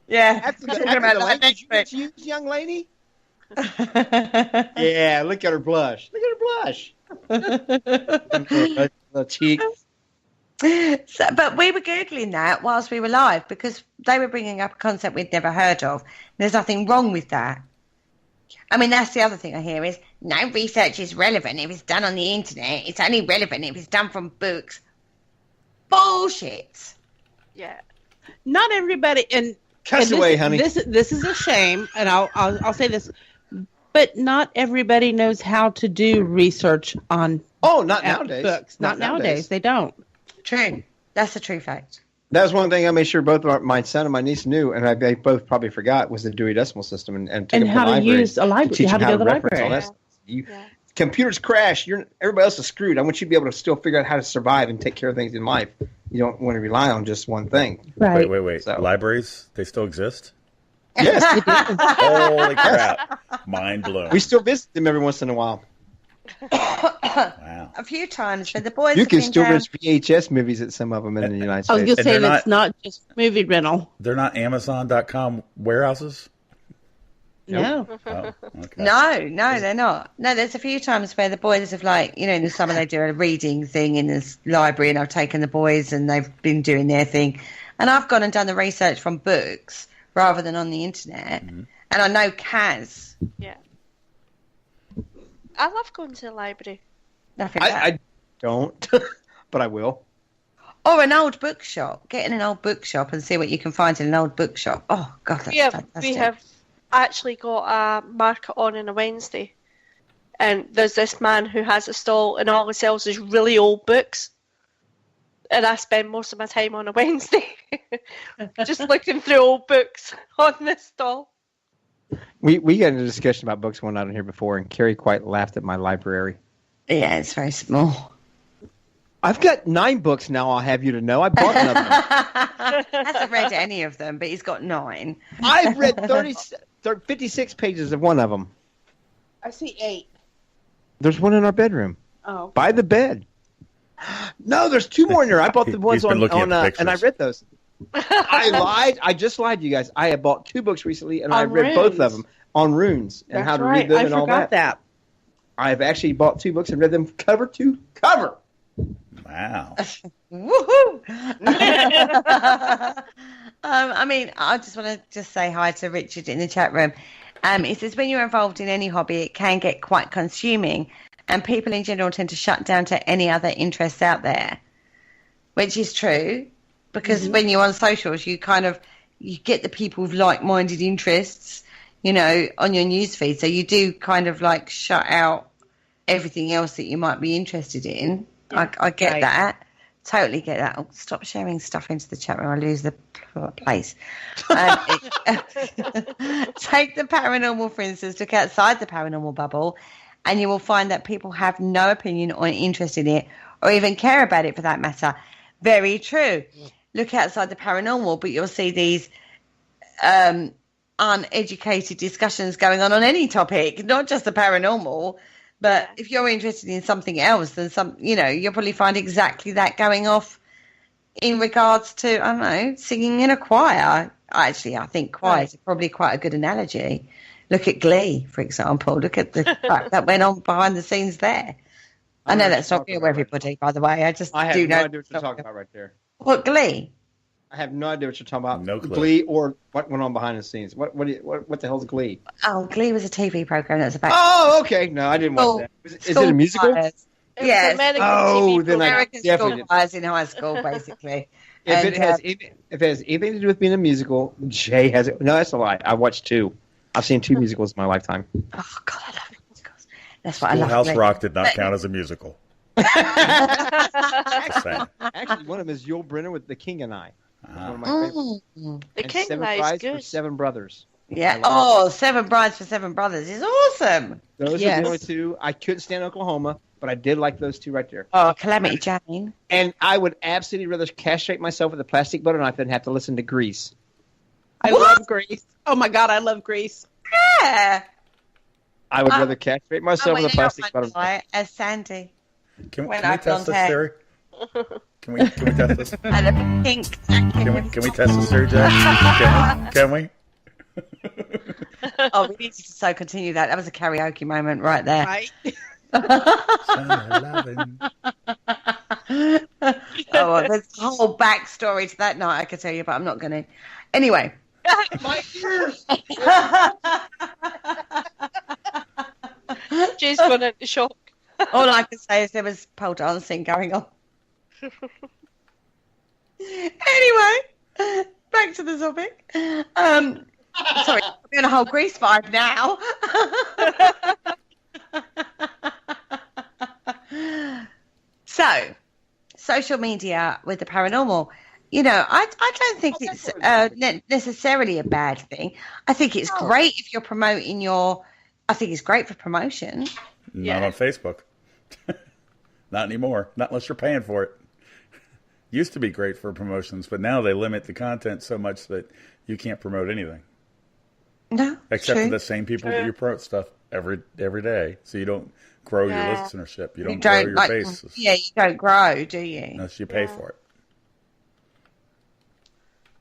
Yeah. That's the language you use, young lady? Yeah, look at her blush. Look at her blush. The cheek. So, but we were Googling that whilst we were live because they were bringing up a concept we'd never heard of. There's nothing wrong with that. I mean, that's the other thing I hear is no research is relevant if it's done on the internet. It's only relevant if it's done from books. Bullshit. Yeah. Not everybody, and away, honey. This is a shame, and I'll say this, but not everybody knows how to do research on. Oh, not nowadays. Books. Not nowadays. They don't. True. That's a true fact. That was one thing I made sure both my son and my niece knew, and they both probably forgot, was the Dewey Decimal System and took them how to use a library. teach How them to go to the reference all library. that stuff. Computers crash. Everybody else is screwed. I want you to be able to still figure out how to survive and take care of things in life. You don't want to rely on just one thing. Right. Wait. So. Libraries, they still exist? Yes. Holy crap. Mind blown. We still visit them every once in a while. Wow. A few times, but the boys. You have can been still down- rent VHS movies at some of them in the United States. I was going to say And they're that's not just movie rental. They're not Amazon.com warehouses? No. Oh, okay. No, they're not. No, there's a few times where the boys have, like, you know, in the summer they do a reading thing in this library, and I've taken the boys and they've been doing their thing. And I've gone and done the research from books rather than on the internet. Mm-hmm. And I know Kaz. Yeah. I love going to the library. Nothing bad. I don't, but I will. Or an old bookshop. Get in an old bookshop and see what you can find in an old bookshop. Oh, God, that's fantastic. We have actually got a market on a Wednesday. And there's this man who has a stall, and all he sells is really old books. And I spend most of my time on a Wednesday just looking through old books on this stall. We got into a discussion about books one night on here before, and Carrie quite laughed at my library. Yeah, it's very small. I've got 9 books now, I'll have you to know. I bought another one. Hasn't read any of them, but he's got 9. I've read 56 pages of one of them. I see 8. There's one in our bedroom. Oh. By the bed. No, there's 2 more in there. I bought the ones been on looking at the pictures. and I read those. I lied. I just lied to you guys. I have bought 2 books recently, and I On read both of runes. them on runes and That's how to right. read them I and all forgot that. I've actually bought 2 books and read them cover to cover. Wow. Woohoo! I mean, I just want to say hi to Richard in the chat room. He says, when you're involved in any hobby, it can get quite consuming, and people in general tend to shut down to any other interests out there, which is true, because when you're on socials, you get the people with like-minded interests, you know, on your newsfeed. So you do kind of like shut out everything else that you might be interested in. I get that. Totally get that. Oh, stop sharing stuff into the chat room. I lose the place. Take the paranormal, for instance. Look outside the paranormal bubble, and you will find that people have no opinion or interest in it, or even care about it for that matter. Very true. Look outside the paranormal, but you'll see these uneducated discussions going on any topic, not just the paranormal. But if you're interested in something else, then you'll probably find exactly that going off in regards to, I don't know, singing in a choir. Actually, I think choirs are probably quite a good analogy. Look at Glee, for example. Look at the crap that went on behind the scenes there. I know that's not real, everybody, by the way. I have no idea what you're talking about right there. What, Glee? I have no idea what you're talking about. No clue. Glee or what went on behind the scenes. What the hell's Glee? Oh, Glee was a TV program that was about... Oh, okay. No, I didn't watch that. Is it a musical? Yes. American Oh, TV then I American definitely school didn't. choirs in high school, basically. If it has anything to do with being a musical, Jay has it. No, that's a lie. I watched 2. I've seen 2 musicals in my lifetime. Oh, God, I love musicals. That's what I love. Schoolhouse Rock did not count as a musical. Just saying. Actually, one of them is Yul Brynner with The King and I. One of my favorites. The And King Seven Knight is Brides for good. 7 Brothers. Yeah. Oh, 7 Brides for 7 Brothers is awesome. Those are Yes. the only 2. I couldn't stand Oklahoma, but I did like those 2 right there. Oh, Calamity Jane. And I would absolutely rather castrate myself with a plastic butter knife than have to listen to Grease. I love Grease. Oh my God, I love Grease. Yeah. I would rather castrate myself with a plastic butter knife. As Sandy. Can When we I test blonde this hair. theory? Can we test this? And a pink. Can we test this theory, Jay? Can we? Oh, we need to so continue that. That was a karaoke moment right there. Right? Oh, well, there's a whole backstory to that night I could tell you, but I'm not going to. Anyway. My ears! Jay's gone into shock. All I can say is there was pole dancing going on. Anyway, back to the topic. Sorry, I'm on a whole Grease vibe now. So, social media with the paranormal. I don't think it's necessarily a bad thing. I think it's great if you're promoting I think it's great for promotion. Not on Facebook. Not anymore. Not unless you're paying for it. Used to be great for promotions, but now they limit the content so much that you can't promote anything. No, except for the same people that you promote stuff every day, so you don't grow your listenership. You don't grow your base. Yeah, you don't grow, do you? Unless you pay for it.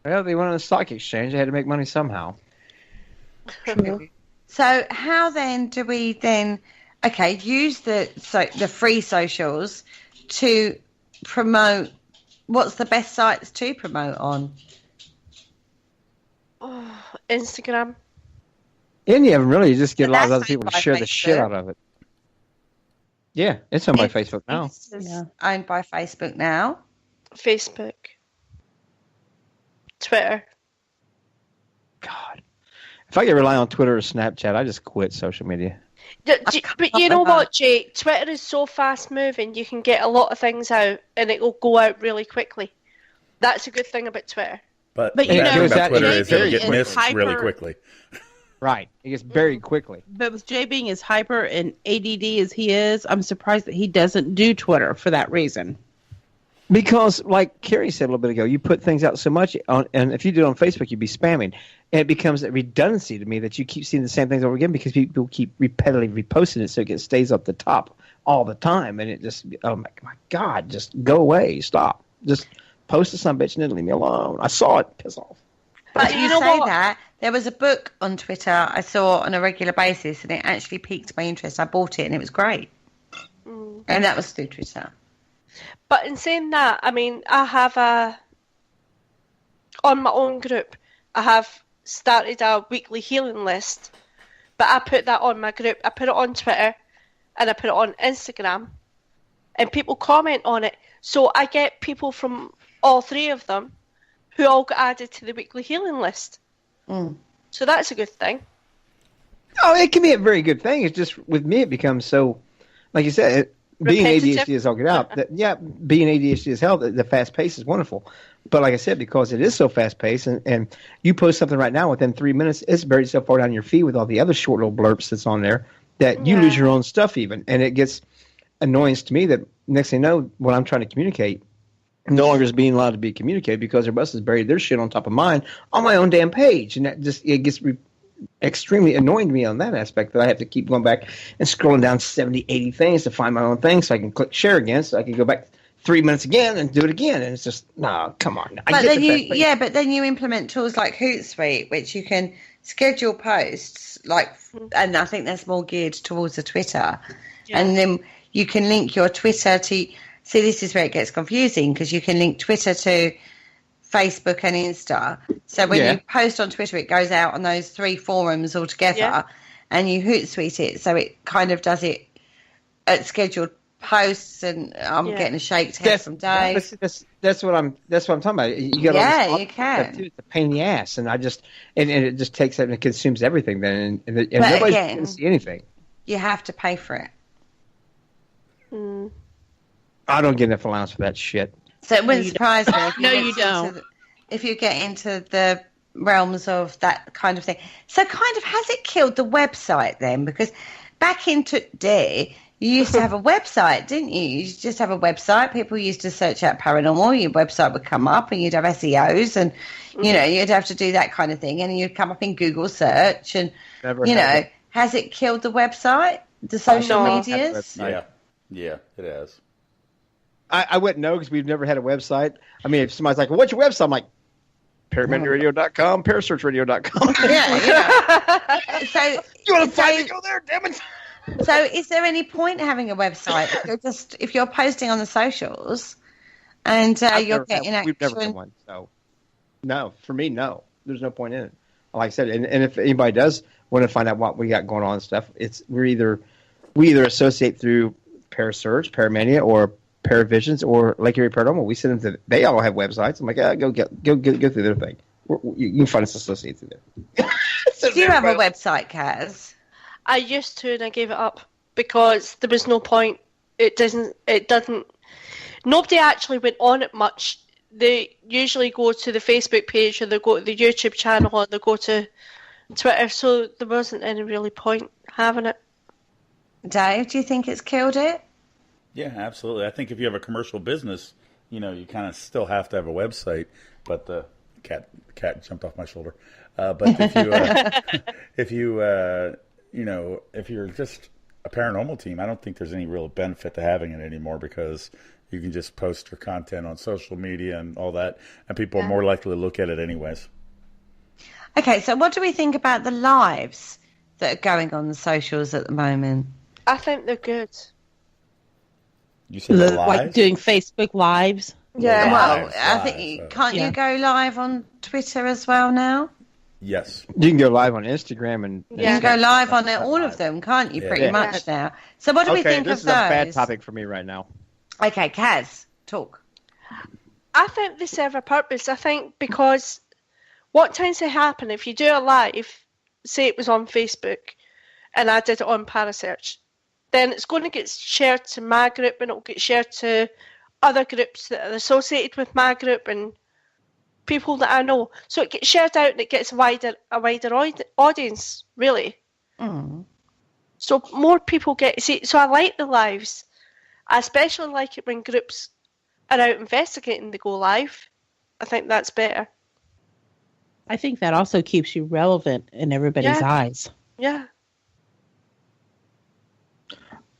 Well, they went on the stock exchange. They had to make money somehow. So how then do we use the free socials to promote? What's the best sites to promote on? Instagram. Any of them, really. You just get a lot of other people to share the shit out of it. Yeah, it's owned by Facebook now. It's owned by Facebook now. Facebook. Twitter. God. If I could rely on Twitter or Snapchat, I just quit social media. But you know what, Jay? Twitter is so fast moving, you can get a lot of things out and it will go out really quickly. That's a good thing about Twitter. But you know, about Twitter is it'll get missed really quickly. Right. It gets buried quickly. But with Jay being as hyper and ADD as he is, I'm surprised that he doesn't do Twitter for that reason. Because, like Carrie said a little bit ago, you put things out so much, and if you do it on Facebook, you'd be spamming. And it becomes a redundancy to me that you keep seeing the same things over again because people keep repetitively reposting it so it stays up the top all the time. And it just, oh my God, just go away. Stop. Just post to some bitch and then leave me alone. I saw it. Piss off. But you know say that, there was a book on Twitter I saw on a regular basis and it actually piqued my interest. I bought it and it was great. And that was through Twitter. But in saying that, I mean, I have on my own group, I have started a weekly healing list, but I put that on my group. I put it on Twitter and I put it on Instagram and people comment on it. So I get people from all three of them who all got added to the weekly healing list. So that's a good thing. Oh, it can be a very good thing. It's just, with me, it becomes so, like you said, being ADHD is all get out. Being ADHD is hell, the fast pace is wonderful. But like I said, because it is so fast paced, and you post something right now, within 3 minutes, it's buried so far down your feed with all the other short little blurps that's on there that you lose your own stuff even. And it gets annoying to me that next thing you know, what I'm trying to communicate no longer is being allowed to be communicated because everybody else has buried their shit on top of mine on my own damn page. And that just, it gets extremely annoying to me on that aspect that I have to keep going back and scrolling down 70, 80 things to find my own thing so I can click share again so I can go back 3 minutes again and do it again. And it's just, no, come on. But then you implement tools like Hootsuite, which you can schedule posts, and I think that's more geared towards the Twitter. Yeah. And then you can link your Twitter to, see, this is where it gets confusing because you can link Twitter to Facebook and Insta. So when you post on Twitter, it goes out on those three forums all together, and you Hootsuite it. So it kind of does it at scheduled posts, and I'm getting a shake test from Dave. That's what I'm talking about. You got you can. It's a pain in the ass, and I just and it just takes it and it consumes everything. Then and but nobody again, can see anything. You have to pay for it. I don't get enough allowance for that shit. So it wouldn't surprise me. No, you don't. If you get into the realms of that kind of thing. So kind of, has it killed the website then? Because back in the day, you used to have a website, didn't you? You used to just have a website. People used to search out paranormal. Your website would come up and you'd have SEOs and, you'd have to do that kind of thing. And you'd come up in Google search and, has it killed the website, the social medias? Yeah, it has. I wouldn't know because we've never had a website. I mean, if somebody's like, well, what's your website? I'm like, ParanormalRadio.com, Parasearchradio.com. So you want to find me? Go there, damn it. So is there any point in having a website if you're posting on the socials and you're getting action? We've never had one. So, no, for me, no. There's no point in it. Like I said, and if anybody does want to find out what we got going on and stuff, we either associate through Parasearch, Paramania, or Paravisions, or Lake Erie Paranormal. We send them to. They all have websites. I'm like, go through their thing. You can find us associated through there. Do you have a website, Kaz? I used to, and I gave it up because there was no point. It doesn't. Nobody actually went on it much they usually go to the Facebook page, or they go to the YouTube channel, or they go to Twitter, so there wasn't any really point having it. Dave, do you think it's killed it? Yeah, absolutely. I think if you have a commercial business, you kind of still have to have a website. But the cat jumped off my shoulder. But if you're just a paranormal team, I don't think there's any real benefit to having it anymore, because you can just post your content on social media and all that, and people are more likely to look at it anyways. Okay, so what do we think about the lives that are going on the socials at the moment? I think they're good. You said lives? Like doing Facebook Lives? Yeah. Well, Lives, I think, can't you go live on Twitter as well now? Yes. You can go live on Instagram and you can go live on all of them, can't you? Pretty much now. So what do we think of those? This is a bad topic for me right now. Okay, Kaz, talk. I think they serve a purpose. I think because what tends to happen if you do a live, say it was on Facebook, and I did it on Parasearch, then it's going to get shared to my group, and it'll get shared to other groups that are associated with my group and people that I know. So it gets shared out and it gets a wider audience, really. Mm. So more people get to see. So I like the lives. I especially like it when groups are out investigating, they go live. I think that's better. I think that also keeps you relevant in everybody's eyes. Yeah.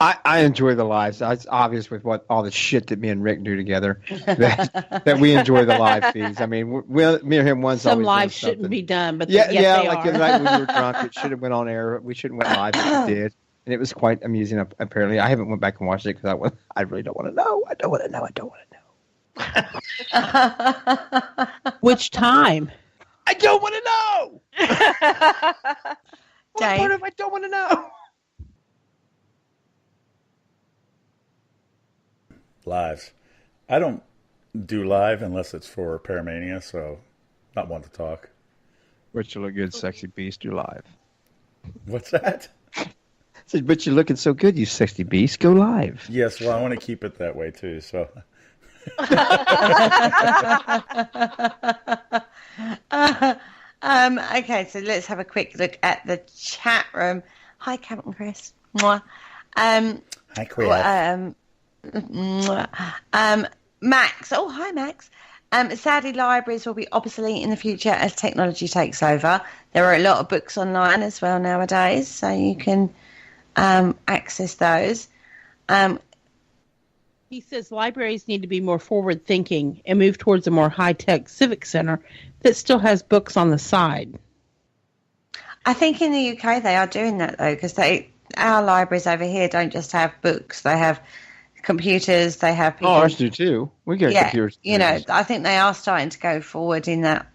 I enjoy the lives. It's obvious with all the shit that me and Rick do together that we enjoy the live feeds. I mean, me and him once. Some lives shouldn't be done, but yeah, they like are. the night we were drunk, it should have went on air. We shouldn't went live, but we did, and it was quite amusing. Apparently, I haven't went back and watched it because I really don't want to know. I don't want to know. I don't want to know. Which time? I don't want to know. What part of I don't want to know? Lives. I don't do live unless it's for Paramania, so not one to talk. But you look good, sexy beast. You're live. What's that? I said, but you're looking so good, you sexy beast. Go live. Yes, well, I want to keep it that way too. So. Okay, so let's have a quick look at the chat room. Hi, Captain Chris. Mwah. Hi, Chris. Max. Oh, hi, Max. Sadly, libraries will be obsolete in the future as technology takes over. There are a lot of books online as well nowadays, so you can access those. He says libraries need to be more forward-thinking and move towards a more high-tech civic center that still has books on the side. I think in the UK they are doing that, though, because our libraries over here don't just have books. They have computers, they have people. Oh, ours do too. We get computers. I think they are starting to go forward in that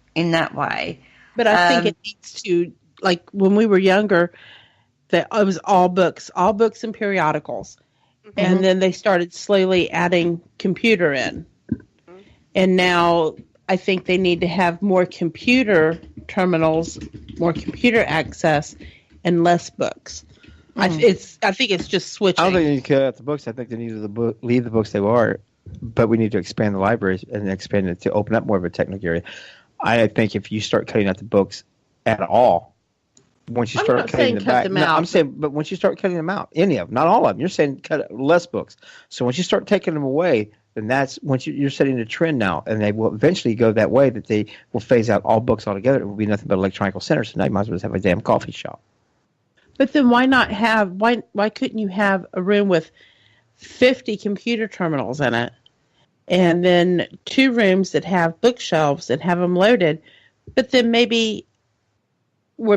way. But I think it needs to, like when we were younger, that it was all books and periodicals. Mm-hmm. And then they started slowly adding computer in. Mm-hmm. And now I think they need to have more computer terminals, more computer access, and less books. I think it's just switching. I don't think you can cut out the books. I think they need to leave the books they are, but we need to expand the libraries and expand it to open up more of a technical area. I think if you start cutting out the books at all, once you start cutting them back, I'm saying, but once you start cutting them out, any of them, not all of them, you're saying cut less books. So once you start taking them away, then that's once you're setting a trend now, and they will eventually go that way that they will phase out all books altogether. It will be nothing but electronic centers. So now you might as well just have a damn coffee shop. But then why couldn't you have a room with 50 computer terminals in it, and then 2 rooms that have bookshelves and have them loaded, but then maybe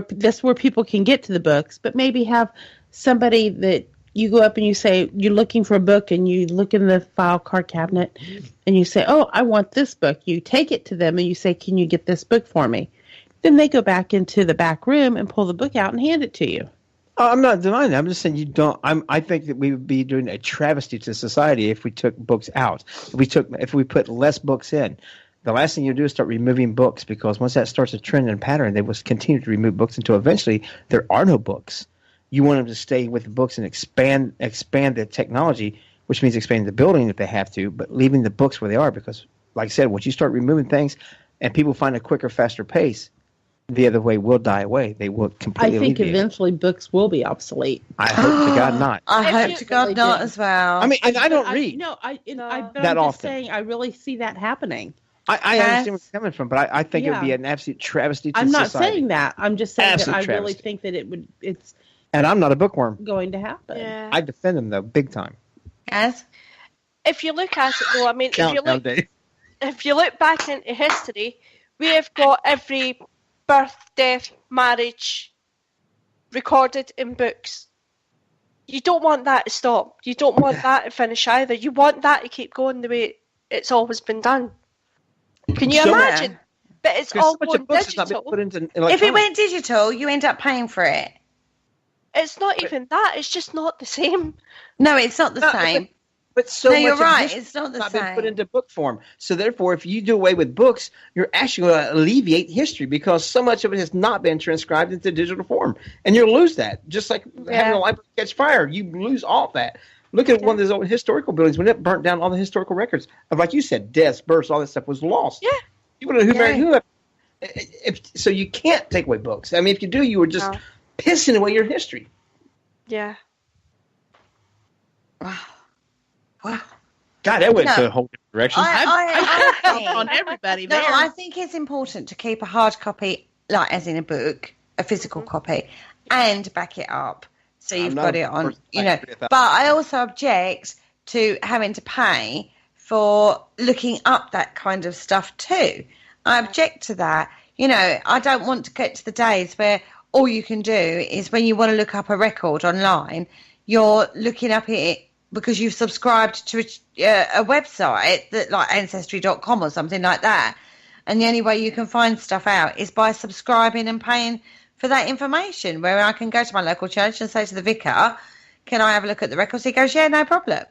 that's where people can get to the books, but maybe have somebody that you go up and you say you're looking for a book, and you look in the file card cabinet and you say, oh, I want this book. You take it to them and you say, can you get this book for me? Then they go back into the back room and pull the book out and hand it to you. I'm not denying that. I'm just saying you don't. I think that we would be doing a travesty to society if we took books out. If we put less books in. The last thing you do is start removing books, because once that starts a trend and pattern, they will continue to remove books until eventually there are no books. You want them to stay with the books and expand the technology, which means expanding the building if they have to, but leaving the books where they are, because like I said, once you start removing things and people find a quicker, faster pace, the other way will die away. They will completely I think alleviate it. eventually books will be obsolete. I hope to God not. I hope to God not as well. I mean, and I don't read. But that I'm just often. saying, I really see that happening. I understand where you're coming from, but I think it would be an absolute travesty to I'm not society. saying that. I'm just saying Absolute that I really travesty. think that it's And I'm not a bookworm. going to happen. Yeah. I defend them, though, big time. Yes. If you look at it, though, I mean, Countdown, Dave. if you look back into history, we have got every birth, death, marriage recorded in books. You don't want that to stop. You don't want that to finish either. You want that to keep going the way it's always been done. Can you imagine? But it's all going digital. If it went digital, you end up paying for it. It's not even that. It's just not the same. No, it's not the same. But so no, much you're of right. history It's not the has same. been put into book form. So therefore, if you do away with books, you're actually going to alleviate history because so much of it has not been transcribed into digital form, and you'll lose that. Just like having a library catch fire, you lose all that. Look at one of those old historical buildings when it burnt down. All the historical records of, like you said, deaths, births, all that stuff was lost. Yeah, you want to know who married who. So you can't take away books. I mean, if you do, you were just pissing away your history. Yeah. Wow. God, that went to a whole different direction. I think, on everybody no, there. I think it's important to keep a hard copy, like as in a book, a physical copy, and back it up so you've got it on. But I also object to having to pay for looking up that kind of stuff too. I object to that. I don't want to get to the days where all you can do is when you want to look up a record online, you're looking up it because you've subscribed to a website that like Ancestry.com or something like that. And the only way you can find stuff out is by subscribing and paying for that information, where I can go to my local church and say to the vicar, can I have a look at the records? He goes, yeah, no problem.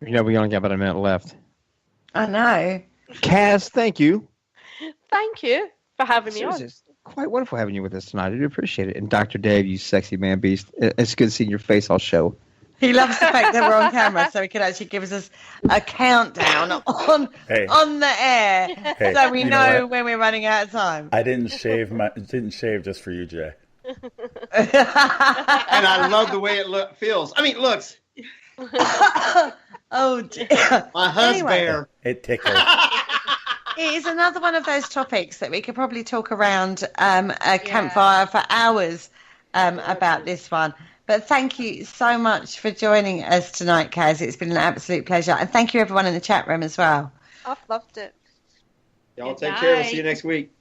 We only got about a minute left. I know. Kaz, thank you. Thank you for having me on. It's quite wonderful having you with us tonight. I do appreciate it. And Dr. Dave, you sexy man beast, it's good seeing your face all show. He loves the fact that we're on camera, so he can actually give us a countdown on the air, so we know when we're running out of time. I didn't shave just for you, Jay. And I love the way it feels. I mean, looks. Oh dear. My husband. It tickles. It is another one of those topics that we could probably talk around a campfire for hours about this one. But thank you so much for joining us tonight, Kaz. It's been an absolute pleasure. And thank you, everyone in the chat room as well. I've loved it. Y'all take care. We'll see you next week.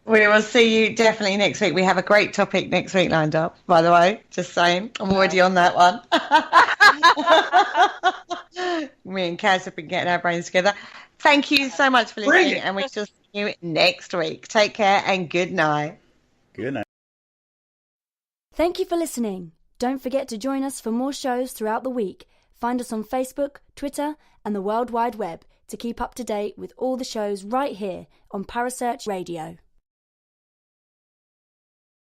We will see you definitely next week. We have a great topic next week lined up, by the way. Just saying. I'm already on that one. Me and Kaz have been getting our brains together. Thank you so much for listening, and we shall see you next week. Take care and good night. Good night. Thank you for listening. Don't forget to join us for more shows throughout the week. Find us on Facebook, Twitter, and the World Wide Web to keep up to date with all the shows right here on Parasearch Radio.